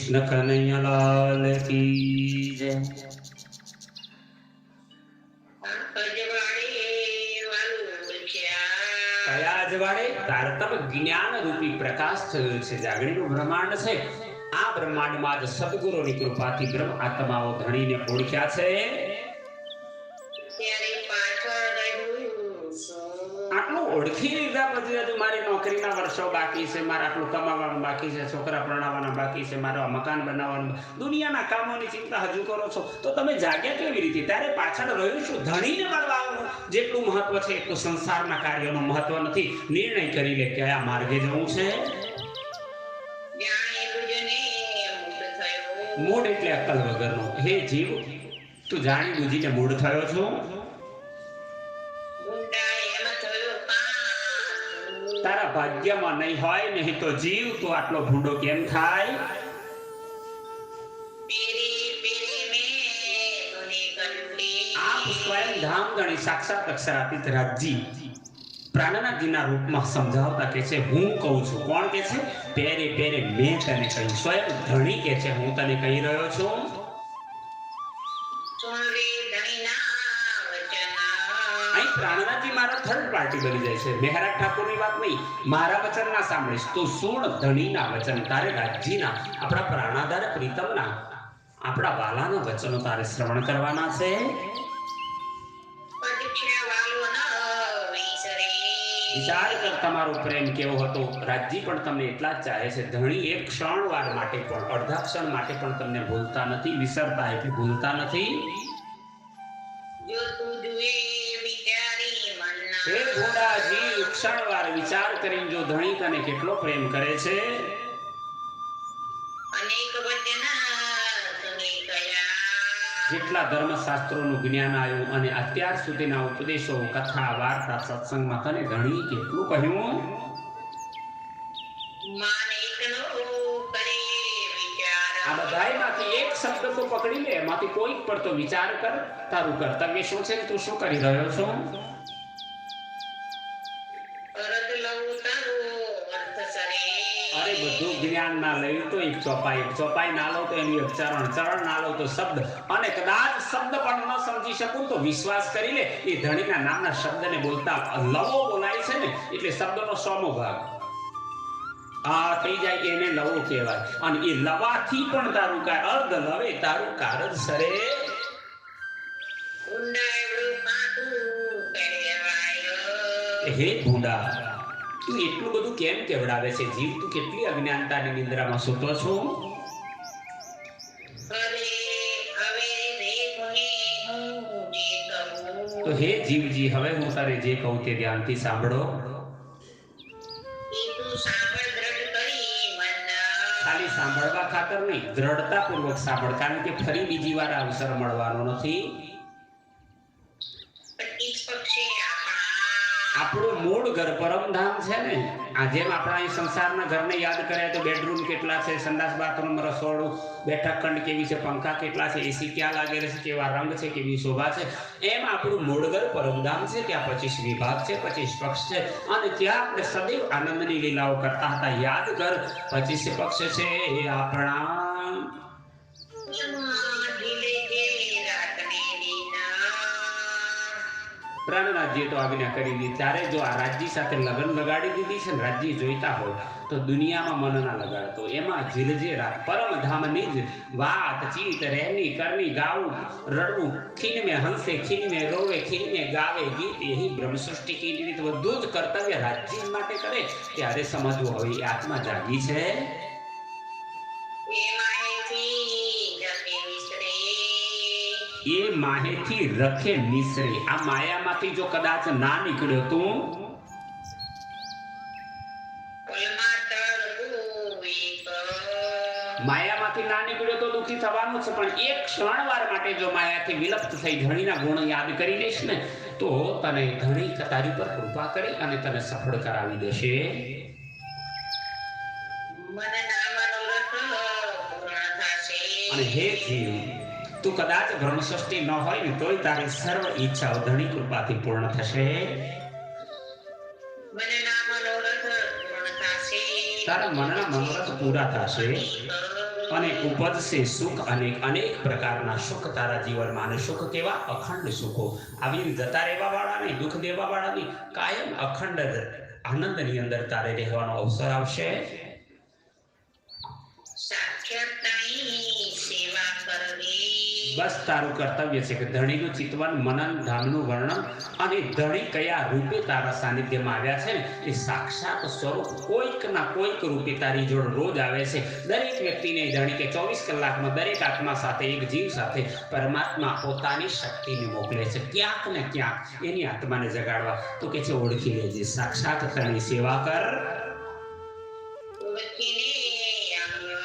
કૃષ્ણ કનૈયાલાલ કી જય। કયા અજવાળે તારતમ જ્ઞાન રૂપી પ્રકાશ થયો છે, જાગણીનું બ્રહ્માંડ છે। આ બ્રહ્માંડમાં જ સદગુરુની કૃપાથી બ્રહ્મ આત્માઓ ધણીને ઓળખ્યા છે। આટલું ઓળખી લીધા પછી હજુ મારી નોકરીના વર્ષો બાકી છે, મારે આટલું કમાવાનું બાકી છે, છોકરા પરણાવવાના બાકી છે, મારો મકાન બનાવવાનું, દુનિયાના કામોની ચિંતા હજુ કરો છો તો તમે જાગ્યા કેવી રીતે? ત્યારે પાછળ રહ્યું છું, ધણીને મળવાનું જેટલું મહત્વ છે એટલું સંસારના કાર્યોનું મહત્વ નથી। નિર્ણય કરી લે કયા માર્ગે જવું છે। મૂળ એટલે અક્કલ વગરનો। હે જીવ, તું જાણી બુજીને મૂળ થયો છો। તારા ભાગ્યમાં નહીં હોય, નહીં તો જીવ તું આટલો ભૂંડો કેમ થાય? આપ સ્વયં ધામ ગણી સાક્ષાત અક્ષરાતીત રાજજી પ્રાણનાથજીના રૂપમાં સમજાવતા કે છે હું કહું છું। કોણ કે છે? પેરે પેરે મેં તને કહ્યું। સ્વયં ધણી કે છે હું તને કહી રહ્યો છું। અહીં પ્રાણનાથજી મારા થર્ડ પાર્ટી બની જાય છે। મહારાજ ઠાકોરની વાત નહીં, મારા વચન ના સાંભળીશ તો સુણ ધણીના વચન, તારે રાજજીના, આપણા પ્રાણાધાર પ્રીતમના, આપણા વાલાના વચનો તારે શ્રવણ કરવાના છે। વિચાર કર તમારો પ્રેમ કેવો હતો। રાજજી પણ તમને એટલા જ ચાહે છે। ધણી એક ક્ષણવાર માટે પણ, અડધા ક્ષણ માટે પણ તમને ભૂલતા નથી। વિસરતા એટલે ભૂલતા નથી। હે ભોળાજી, ક્ષણવાર વિચાર કરીને જો ધણી તને કેટલો પ્રેમ કરે છે। જેટલા ધર્મશાસ્ત્રોનું જ્ઞાન આવ્યું અને અત્યાર સુધીના ઉપદેશો, કથા, વાર્તા, સત્સંગમાં તને ધણી કેટલું કહ્યું? આ બધાયમાંથી એક શબ્દ તો પકડી લે, એમાંથી કોઈક પર તો વિચાર કર। તારું કર્તવ્ય શું છે? તું શું કરી રહ્યો છો? અરે બધું જ્ઞાન ના લઈ તો એક ચોપાઈ ના લો તો એનું એક ચરણ ના લો તો શબ્દ, અને કદાચ શબ્દ પણ ન સમજી શકું તો વિશ્વાસ કરી લે, એ ધણીના નામના શબ્દને બોલતા લવો બોલાય છે ને, એટલે શબ્દનો 100મો ભાગ આ થઈ જાય એને લવો કહેવાય। અને એ લવાથી પણ તારું અર્ધ લવે તારું કારજ સરે। હે ભૂંડા, તું એટલું બધું કેમ કેવડાવે છે? જીવ, તું કેટલી અજ્ઞાનતાની નિંદ્રામાં સૂતો છો। તો હે જીવજી, હવે હું તારે જે કહું તે ધ્યાનથી સાંભળો। ખાલી સાંભળવા ખાતર નહીં, દ્રઢતાપૂર્વક સાંભળ, કારણ કે ફરી બીજી વાર અવસર મળવાનો નથી। આપણું મૂળ ઘર પરમધામ છે ને। આ જેમ આપણા અહીં સંસારના ઘરને યાદ કર્યા તો બેડરૂમ કેટલા છે, સંડાસ બાથરૂમ, રસોડું, બેઠક ખંડ કેવી છે, પંખા કેટલા છે, એસી ક્યાં લાગેલા છે, કેવા રંગ છે, કેવી શોભા છે, એમ આપણું મૂળ ઘર પરમધામ છે। ત્યાં 25 વિભાગ છે, 25 પક્ષ છે, અને ત્યાં આપણે સદૈવ આનંદની લીલાઓ કરતા હતા। યાદ કર, 25 પક્ષ છે એ આપણા પ્રાણનાથજીએ તો આજ્ઞા કરી દીધી। ત્યારે જો આ રાજ્ય સાથે લગ્ન લગાડી દીધી છે ને, રાજ્ય જોઈતા હોય તો દુનિયામાં મન ના લગાડતો। એમાં ઝીલજે પરમધામની જ વાતચીત, રહેની કરની, ગાવું, રડવું, ખીન મેં હંસે, ખીન મેં રોવે, ખીન મેં ગાવે ગીત, यही બ્રહ્મ સૃષ્ટિ કી રીત। બધું જ કર્તવ્ય રાજ્ય માટે કરે। ત્યારે સમજવું હવે એ આત્મા જાગી છે। એ માહેથી રખે નિસરે। આ માયામાંથી જો કદાચ ના નીકળ્યો તો માયામાંથી ના નીકળ્યો તો દુઃખી થવાનું છે, પણ એક ક્ષણવાર માટે જો માયાથી વિલપ્ત થઈ ધણીના ગુણ યાદ કરી લઈશ ને, તો તને ધણી તારી પર કૃપા કરી અને તને સફળ કરાવી દેશે। અને હે જીવ, તું કદાચ બ્રહ્મસૃષ્ટિ ન હોય ને તોય તારી સર્વ ઈચ્છાઓ ધણી કૃપાથી પૂર્ણ થશે। તારા મનના મનોરથ પૂરા થશે। અને ઉપજશે સુખ અનેક પ્રકારના સુખ તારા જીવનમાં. અને સુખ કેવા? અખંડ સુખો. આવી જતા રહેવા વાળા નહીં, દુઃખ દેવા વાળા નહીં, કાયમ અખંડ આનંદની અંદર તારે રહેવાનો અવસર આવશે. બસ તારું કર્તવ્ય છે કે ધણીનું ચિંતન, મનન, ધામનું વર્ણન અને ધણી કયા રૂપે તારા સાનિધ્યમાં આવ્યા છે ને એ સાક્ષાત સ્વરૂપ કોઈકના કોઈક રૂપે તારી જોડે રોજ આવે છે. દરેક વ્યક્તિને ધણી કે 24 કલાકમાં દરેક આત્મા સાથે, એક જીવ સાથે પરમાત્મા પોતાની શક્તિને મોકલે છે ક્યાંક ને ક્યાંક એની આત્માને જગાડવા. તો કે છે ઓળખી લેજે, સાક્ષાત તારી સેવા કર.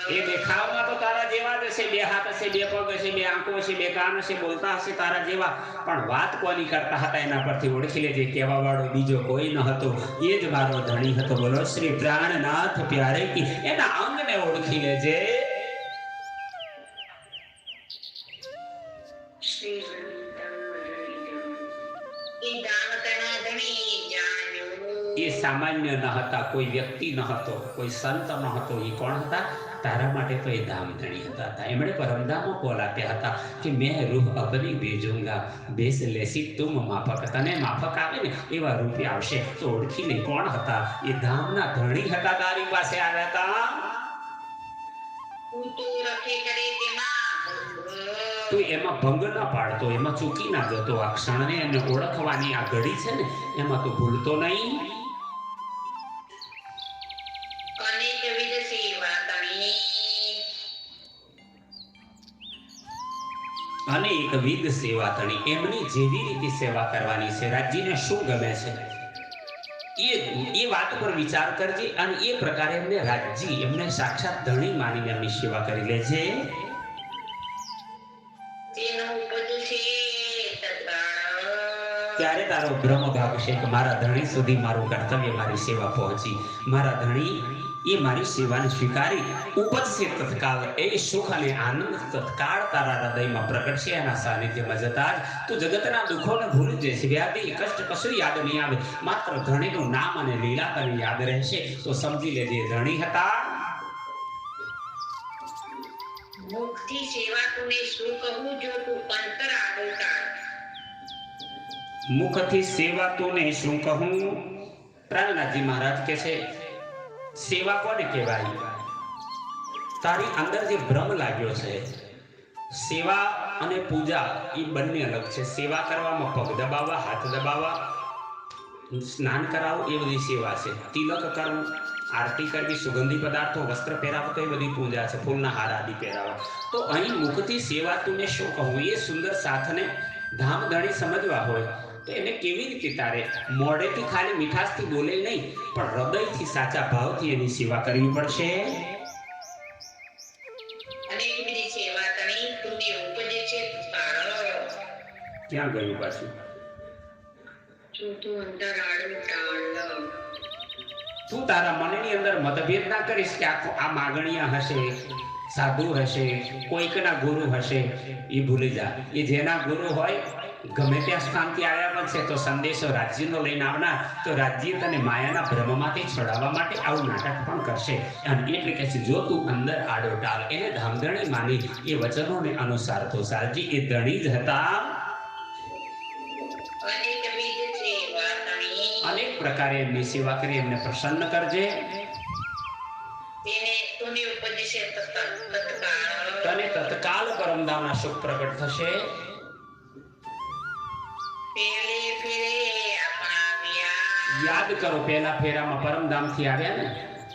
એ દેખાવમાં તો તારા જેવા જ હશે, 2 હાથ હશે, 2 પગ હશે, 2 આંખો હશે, 2 કાન હશે, બોલતા હશે તારા જેવા, પણ વાત કોની કરતા હતા એના પરથી ઓળખી લેજે. કહેવા વાળો બીજો કોઈ ન હતો, એ જ મારો ધણી હતો. બોલો શ્રી પ્રાણનાથ પ્યારે કી. એના અંગને ઓળખી લેજે. એ સામાન્ય ન હતા, કોઈ વ્યક્તિ ન હતો, કોઈ સંત ન હતો. એ કોણ હતા? તારા માટે તો એ ધામ ધણી હતા. એમણે પરમધામો કોલ આપ્યા હતા કે મેં રૂહ અપની ભેજુંગા, બેસ લેસી તુમ માફક. તને માફક આવે ને એવા રૂપે આવશે. તો ઓળખી લે કોણ હતા? એ ધામના ધણી હતા, તારી પાસે આવ્યા હતા. તું એમાં ભંગ ના પાડતો, એમાં ચૂકી ના જતો. આ ક્ષણને એને ઓળખવાની આ ઘડી છે ને, એમાં તું ભૂલતો નહીં. અનેકવિધ સેવા તણી. એમની જેવી રીતે સેવા કરવાની છે, રાજ્યને શું ગમે છે એ વાત પર વિચાર કરજે. અને એ પ્રકારે એમને રાજ્ય, એમને સાક્ષાત ધણી માનીને એમની સેવા કરી લેજે. ત્યારે તારો બ્રહ્મ ભાગ છે કે મારા ધણી સુધી મારું કર્તવ્ય, મારી સેવા પહોંચી. મારા ધણી એ મારી સેવાને સ્વીકારી ઉપજશે તત્કાળ. એ સુખ અને આનંદ તત્કાળ તારા હૃદયમાં પ્રગટ છે. એના સાનિધ્યમાં જતા જ તું જગતના દુઃખોને ભૂલી જઈશ. વ્યાધિ કષ્ટ કશું યાદ નહીં આવે, માત્ર ધણીનું નામ અને લીલા તને યાદ રહેશે. તો સમજી લેજે ધણી હતા. મુખથી સેવા તુને શું કહું જો તું અંતર આડોટાળ. મુખથી સેવા તુને શું કહું. પ્રાણનાથજી મહારાજ કહે છે સેવા કોને કહેવાય? તારી અંદર જે ભ્રમ લાગ્યો છે, સેવા અને પૂજા એ બંને અલગ છે. સેવા કરવામાં પગ દબાવવા, હાથ દબાવવા, સ્નાન કરાવવું એ બધી સેવા છે. તિલક કરવું, આરતી કરવી, સુગંધી પદાર્થો, વસ્ત્ર પહેરાવો તો એ બધી પૂજા છે. ફૂલના હાર આદિ પહેરાવા. તો અહીં મુખથી સેવા તુને શું કહું, એ સુંદર સાથને ધામ ધણી સમજવા હોય તો એને કેવી રીતે તારે મોઢેથી ખાલી મીઠાશથી બોલે નહીં, પણ હૃદયથી સાચા ભાવથી એની સેવા કરવી પડશે. ક્યાં ગયું પાછું? તું તારા મનની અંદર મતભેદ ના કરીશ કે આ માગણીયા હશે, સાધુ હશે, કોઈકના ગુરુ હશે. એ ભૂલી જા. એ જેના ગુરુ હોય ગમે ત્યાં સ્થાનથી આવ્યા પણ છે તો સંદેશો રાજ્યનો લઈને આવનાર, તો રાજ્ય તને માયાના ભ્રમમાંથી છોડાવવા માટે આવું નાટક પણ કરશે. અને એટલે કહે છે જો તું અંદર આડો ટાળ. એને ધામધણી માની એ વચનોને અનુસાર તો સાલજી. એ ધણી જ હતા. અનેક પ્રકારે એમની સેવા કરી એમને પ્રસન્ન કરજે. તને તત્કાલ પરમધામના સુખ પ્રગટ થશે. યાદ કરો પહેલા ફેરામાં પરમધામથી આવ્યા ને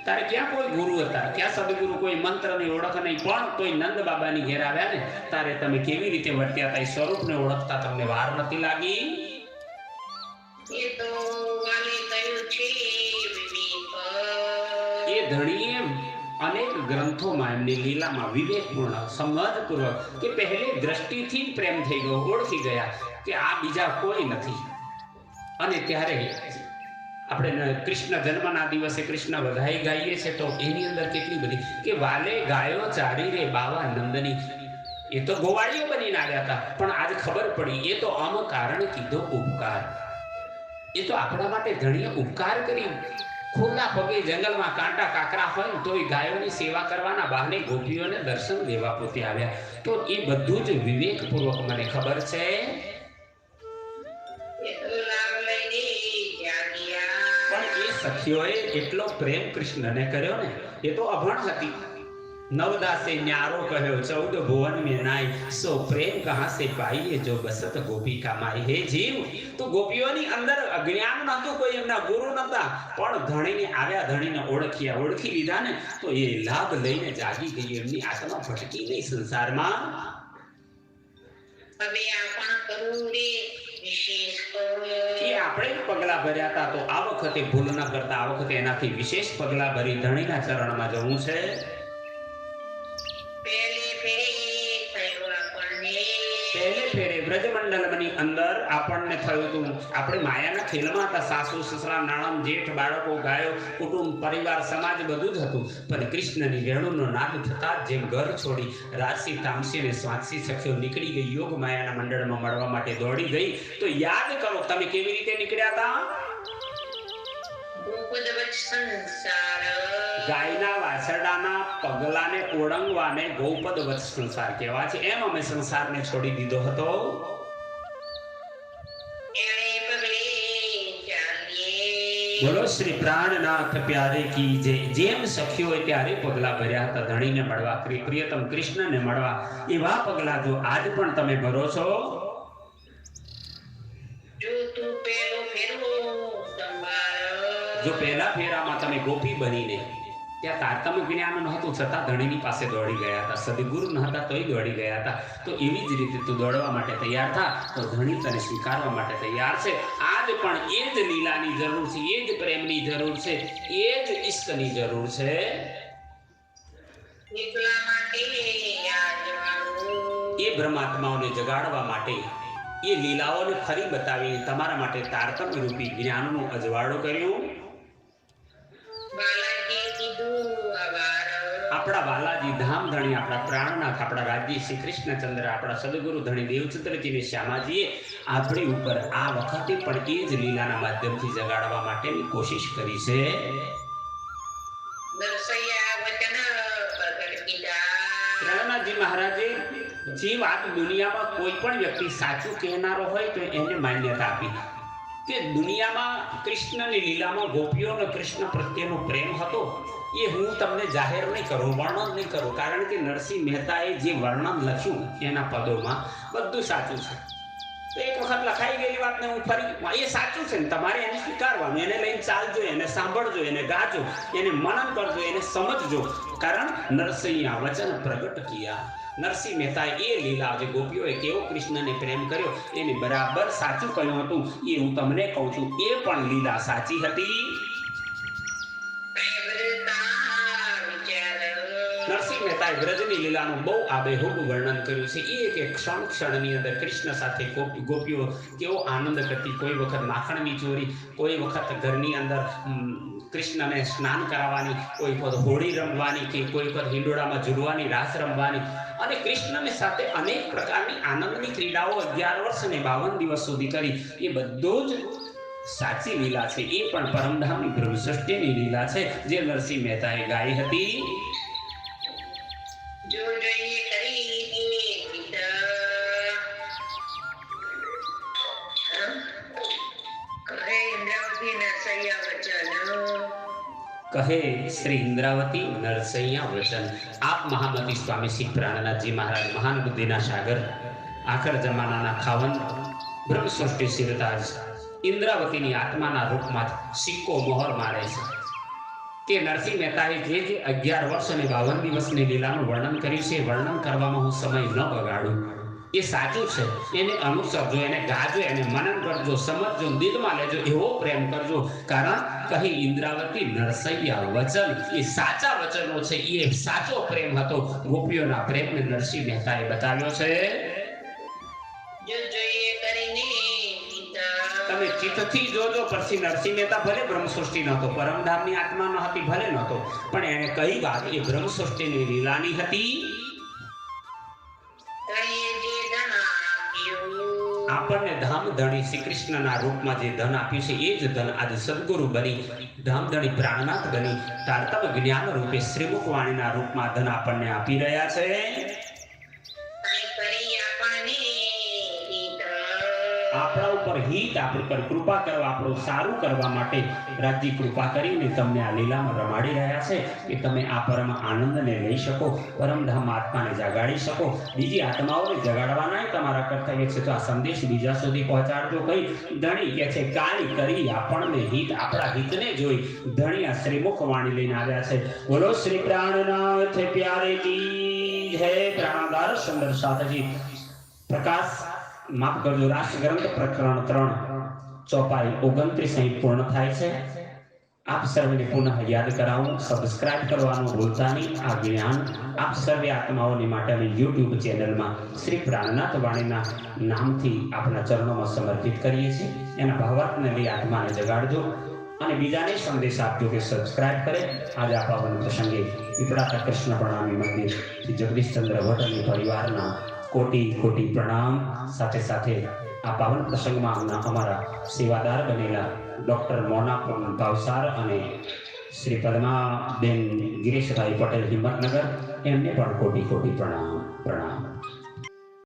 તારે ક્યાં કોઈ ગુરુ હતા, ક્યાં સદગુરુ, કોઈ મંત્રની ઓળખ નહીં, પણ કોઈ નંદ બાબાની ઘેર આવ્યા ને તારે તમે કેવી રીતે વર્ત્યા હતા એ સ્વરૂપને ઓળખતા તમને વાર નથી લાગી. એ ધણીએ અનેક ગ્રંથોમાં એમની લીલામાં વિવેકપૂર્ણ સમજપૂર્વક કે પહેલી દ્રષ્ટિથી જ પ્રેમ થઈ ગયો, ઓળખી ગયા કે આ બીજા કોઈ નથી. અને ત્યારે આપણે કૃષ્ણ જન્મના દિવસે કૃષ્ણ વધાઈ ગાઈએ છે તો એની અંદર કેટલી બધી કે વાલે ગાયો ચારી રે બાવા નંદની. એ તો ગોવાળીઓ બનીને આવ્યા હતા, પણ આજ ખબર પડી એ તો આમ કારણ કીધો ઉપકાર. એ તો આપણા માટે ધણીએ ઉપકાર કરી ખુલ્લા પગે જંગલમાં કાંટા કાકરા હોય ને તોય ગાયોની સેવા કરવાના બહાને ગોપીઓને દર્શન દેવા પોતે આવ્યા. તો એ બધું જ વિવેકપૂર્વક મને ખબર છે. એ તો લાભ લઈને જાગ્યા. પણ એ સખીઓએ એટલો પ્રેમ કૃષ્ણને કર્યો ને, એ તો અભણ હતી. નવદાસે ન્યારો કહ્યો 14 ભુવન में नाई, सो प्रेम कहां से पाइए जो बसत गोपी का माई. હે જીવ, તો ગોપીઓની અંદર અજ્ઞાન નહોતું, કોઈ એમના ગુરુ નહોતા, પણ ધણીને આવ્યા, ધણીને ઓળખી લીધા ને, તો એ લાભ લઈને જાગી ગઈ. એમની આત્મા ભટકી નહીં સંસારમાં. હવે આપણ કરું રે વિશેષ કરો. એ આપણે પગલા ભર્યા હતા, તો આ વખતે ભૂલ ન કરતા, આ વખતે એનાથી વિશેષ પગલા ભરી ધણીના ચરણમાં જવું છે. પહેલે ફેરે બ્રજમંડલની અંદર આપણને થયું હતું, આપણે માયાના ખેલમાં હતા. સાસુ સસરા નણંદ જેઠ બાળકો ગાયો કુટુંબ પરિવાર સમાજ બધું જ હતું. પણ કૃષ્ણની વેણુનો નાદ થતા જેમ ઘર છોડી રાજસી તામસી અને સ્વાંસી સખીઓ નીકળી ગઈ, યોગ માયાના મંડળમાં મળવા માટે દોડી ગઈ. તો યાદ કરો તમે કેવી રીતે નીકળ્યા હતા. ગાયના વાછરડાના પગલાને ઓળંગવાને ગૌપદ વત્સ સંસાર કહેવાય છે. એમ અમે સંસારને છોડી દીધો હતો. બોલો શ્રી પ્રાણનાથ પ્યારે કી જય. જેમ સખીઓએ ત્યારે પગલા ભર્યા હતા ધણીને મળવા, પ્રિયતમ કૃષ્ણને મળવા, એવા પગલા જો આજ પણ તમે ભરો છો. જો પહેલા ફેરામાં તમે ગોપી બનીને, ત્યાં તારતમ્ય જ્ઞાન નહોતું છતાં ધણીની પાસે દોડી ગયા હતા, સદગુરુ ન હતા તોય દોડી ગયા હતા. તો એવી જ રીતે તું દોડવા માટે તૈયાર થા, તો ધણી તને સ્વીકારવા માટે તૈયાર છે. આજ પણ એ જ લીલાની જરૂર છે, એ જ પ્રેમની જરૂર છે, એ જ ઈશ્કની જરૂર છે. એ બ્રહ્માત્માઓને જગાડવા માટે, એ લીલાઓને ફરી બતાવીને તમારા માટે તારતમ્ય રૂપી જ્ઞાનનું અજવાળો કર્યું. આપણા બાલાજી ધામ ધણી, આપણા પ્રાણનાથ, આપણા રાજ્ય શ્રી કૃષ્ણચંદ્ર, આપણા સદગુરુ ધણી દેવચંદ્રજીને શ્યામાજીએ આપણી ઉપર આ વખતે પણ એ જ લીલાના માધ્યમથી જગાડવા માટેની કોશિશ કરી છે. પ્રાણનાથજી મહારાજે જે વાત દુનિયામાં કોઈ પણ વ્યક્તિ સાચું કહેનારો હોય તો એને માન્યતા આપી કે દુનિયામાં કૃષ્ણની લીલામાં ગોપીઓનો કૃષ્ણ પ્રત્યેનો પ્રેમ હતો, એ હું તમને જાહેર નહીં કરું, વર્ણન નહીં કરું. કારણ કે નરસિંહ મહેતાએ જે વર્ણન લખ્યું એના પદોમાં બધું સાચું છે. તો એક વખત લખાઈ ગયેલી વાતને હું ફરી, એ સાચું છે ને તમારે એને સ્વીકારવાનું, એને લઈને ચાલજો, એને સાંભળજો, એને ગાજો, એને મનન કરજો, એને સમજજો. કારણ નરસિંહ વચન પ્રગટ કિયા. નરસિંહ મહેતાએ એ લીલા જે ગોપીઓએ કેવો કૃષ્ણને પ્રેમ કર્યો એને બરાબર સાચું કહ્યું હતું. એ હું તમને કહું છું, એ પણ લીલા સાચી હતી. નરસિંહ મહેતાએ વ્રજની લીલાનું બહુ આબેહૂબ વર્ણન કર્યું છે. એક ક્ષણની અંદર કૃષ્ણ સાથે ગોપીઓ કેવો આનંદ કરતી. કોઈ વખત માખણની ચોરી, કોઈ વખત ઘરની અંદર કૃષ્ણને સ્નાન કરાવવાની, કોઈ વખત હોળી રમવાની, કે કોઈ વખત હિંડોળામાં ઝૂલવાની, રાસ રમવાની, અને કૃષ્ણને સાથે અનેક પ્રકારની આનંદની ક્રીડાઓ 11 વર્ષ અને 52 દિવસ સુધી કરી. એ બધું જ સાચી લીલા છે. એ પણ પરમધામની બ્રહ્મસૃષ્ટિની લીલા છે જે નરસિંહ મહેતાએ ગાઈ હતી. કહે શ્રી ઇન્દ્રાવતી નરસૈયા વચન. આપ મહામતી સ્વામી શ્રી પ્રાણનાથજી મહારાજ મહાન બુદ્ધિના સાગર, આખર જમાનાના ખાવંદ, બ્રહ્મ સૃષ્ટિ સિરતાજ, ઇન્દ્રાવતીની આત્માના રૂપમાં સિક્કો મોહર મારે છે કે નરસિંહ મહેતાએ જે 11 વર્ષ અને 52 દિવસની લીલાનું વર્ણન કર્યું છે, વર્ણન કરવામાં હું સમય ન બગાડું. એ સાચું છે, એને અનુસરજો, એને ગાજો, એને મનન કરજો, સમજજો, દિલમાં લેજો, એવો પ્રેમ કરજો. કારણ કહી ઇન્દ્રાવતી નરસૈયા વચન, એ સાચા વચનો છે, એ સાચો પ્રેમ હતો. ગોપીઓના પ્રેમને નરસિંહ મહેતાએ બતાવ્યો છે. તમે ચિત્તથી જોજો. પછી નરસિંહ મહેતા ભલે બ્રહ્મસૃષ્ટિ નહોતો, પરમધામની આત્મા ન હતી, ભલે નહોતો, પણ એને કઈ વાત એ બ્રહ્મસૃષ્ટિની લીલાની હતી. આપણને ધામધણી શ્રી કૃષ્ણના રૂપમાં જે ધન આપ્યું છે એ જ ધન આજે સદગુરુ બની ધામધણી પ્રાણનાથ બની તારતમ જ્ઞાન રૂપે શ્રીમુખ વાણીના રૂપમાં ધન આપણને આપી રહ્યા છે. કાંઈ કરી આપણને હિત. આપણા ઉપર હિત, આપણી પર કૃપા કરવા, આપણું સારું કરવા માટે રાજ્ય કૃપા કરીને તમને આ લીલામાં રમાડી રહ્યા છે કે તમે આ પરમ આનંદને લઈ શકો, પરમધામ આત્માને જગાડી શકો. બીજી આત્માઓને જગાડવાના તમારા કર્તવ્ય છે. તો આ સંદેશ બીજા સુધી પહોંચાડજો. કઈ ધણી કે છે કાંઈ કરી આપણને હિત, આપણા હિતને જોઈ ધણી આ શ્રીમુખ વાણી લઈને આવ્યા છે. બોલો શ્રી પ્રાણનાથ પ્યારે કી જય. પ્રાણદાર સુંદર સાથજી પ્રકાશ માફ કરજો, રાષ્ટ્રગ્રંથ પ્રકરણ 3 ચોપાઈ 29 અહીં પૂર્ણ થાય છે. આપ સર્વને પુનઃ યાદ કરાવું, સબસ્ક્રાઇબ કરવાનું ભૂલતા નહીં. આ જ્ઞાન આપ સર્વે આત્માઓની માટે અમે YouTube ચેનલમાં શ્રી પ્રાણનાથ વાણીના નામથી આપના ચરણોમાં સમર્પિત કરીએ છીએ. એના ભાવાર્થને લઈ આત્માને જગાડજો અને બીજાને સંદેશ આપજો કે સબસ્ક્રાઇબ કરે. આજે આ પાવન પ્રસંગે પીપળાતા કૃષ્ણ પ્રણામી મંદિર શ્રી જગદીશચંદ્ર ભટ્ટ અને પરિવારના કોટી કોટી પ્રણામ. સાથે સાથે આ પાવન પ્રસંગમાં અમારા સેવાદાર બનેલા ડોક્ટર મોના ભાવસાર અને શ્રી પદ્માબેન ગિરીશભાઈ પટેલ હિંમતનગર, એમને પણ કોટી કોટી પ્રણામ.